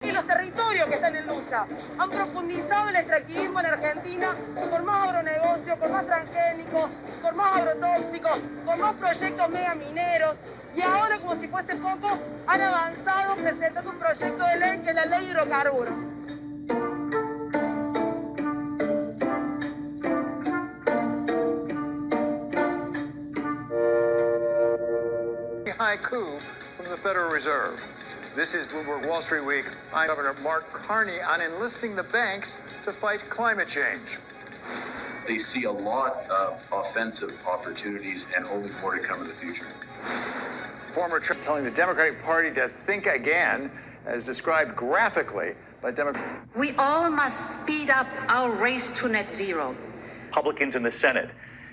Y los territorios que están en lucha han profundizado el extractivismo en Argentina con más agronegocio, con más transgénicos, con más agrotóxicos, con más proyectos megamineros. Y ahora, como si fuese poco, han avanzado presentando un proyecto de ley que es la ley de hidrocarburos. High coup from the Federal Reserve. This is Bloomberg Wall Street Week. I'm Governor Mark Carney on enlisting the banks to fight climate change. They see a lot of offensive opportunities and only more to come in the future. Former Trump telling the Democratic Party to think again, as described graphically by Democrats. We all must speed up our race to net zero. Republicans in the Senate.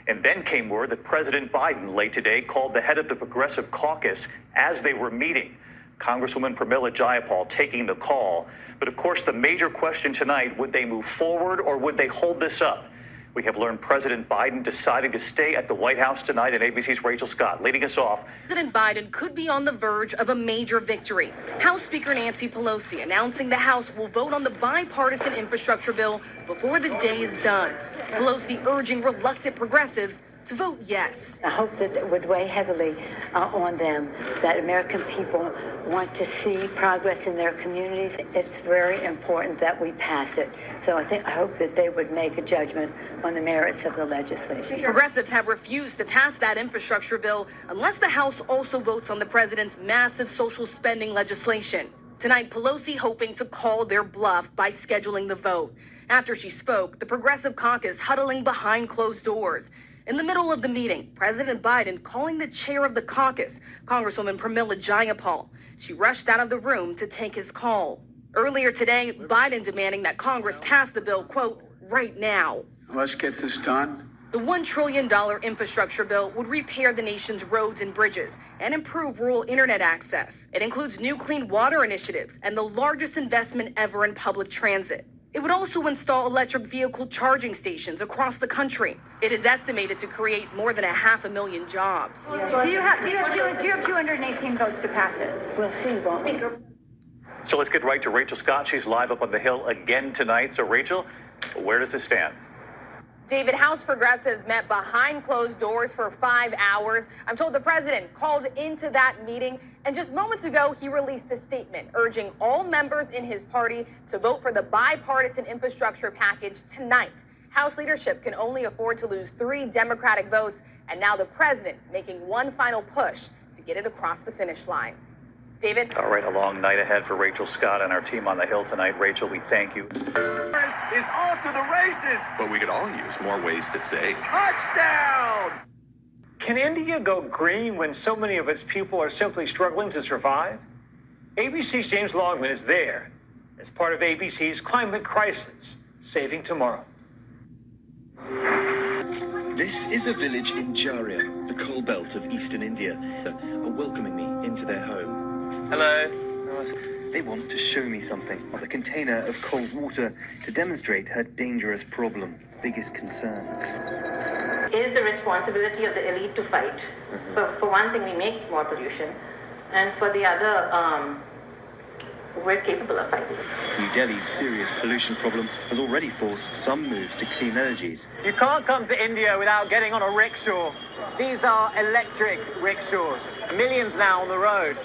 And then came word that President Biden late today called the head of the Progressive Caucus as they were meeting. Congresswoman Pramila Jayapal taking the call. But of course, the major question tonight, would they move forward or would they hold this up? We have learned President Biden deciding to stay at the White House tonight, and ABC's Rachel Scott leading us off. President Biden could be on the verge of a major victory. House Speaker Nancy Pelosi announcing the House will vote on the bipartisan infrastructure bill before the day is done. Pelosi urging reluctant progressives to vote yes. I hope that it would weigh heavily on them, that American people want to see progress in their communities. It's very important that we pass it. So I hope that they would make a judgment on the merits of the legislation. Progressives have refused to pass that infrastructure bill unless the House also votes on the president's massive social spending legislation. Tonight, Pelosi hoping to call their bluff by scheduling the vote. After she spoke, the Progressive Caucus huddling behind closed doors. In the middle of the meeting, President Biden calling the chair of the caucus, Congresswoman Pramila Jayapal. She rushed out of the room to take his call. Earlier today, Biden demanding that Congress pass the bill, quote, right now. Let's get this done. The $1 trillion infrastructure bill would repair the nation's roads and bridges and improve rural internet access. It includes new clean water initiatives and the largest investment ever in public transit. It would also install electric vehicle charging stations across the country. It is estimated to create more than 500,000 jobs. Do you have 218 votes to pass it? We'll see, won't we? Speaker. So let's get right to Rachel Scott. She's live up on the Hill again tonight. So Rachel, where does this stand? David, House progressives met behind closed doors for 5 hours. I'm told the president called into that meeting, and just moments ago, he released a statement urging all members in his party to vote for the bipartisan infrastructure package tonight. House leadership can only afford to lose 3 Democratic votes, and now the president making one final push to get it across the finish line. David? All right, a long night ahead for Rachel Scott and our team on the Hill tonight. Rachel, we thank you. Is off to the races. But we could all use more ways to save. Touchdown! Can India go green when so many of its people are simply struggling to survive? ABC's James Longman is there as part of ABC's Climate Crisis, Saving Tomorrow. This is a village in Jharia, the coal belt of eastern India, are welcoming me into their home. Hello. They want to show me something, a container of cold water to demonstrate her dangerous problem, biggest concern. It is the responsibility of the elite to fight. For one thing, we make more pollution, and for the other, we're capable of fighting. New Delhi's serious pollution problem has already forced some moves to clean energies. You can't come to India without getting on a rickshaw. These are electric rickshaws. Millions now on the road.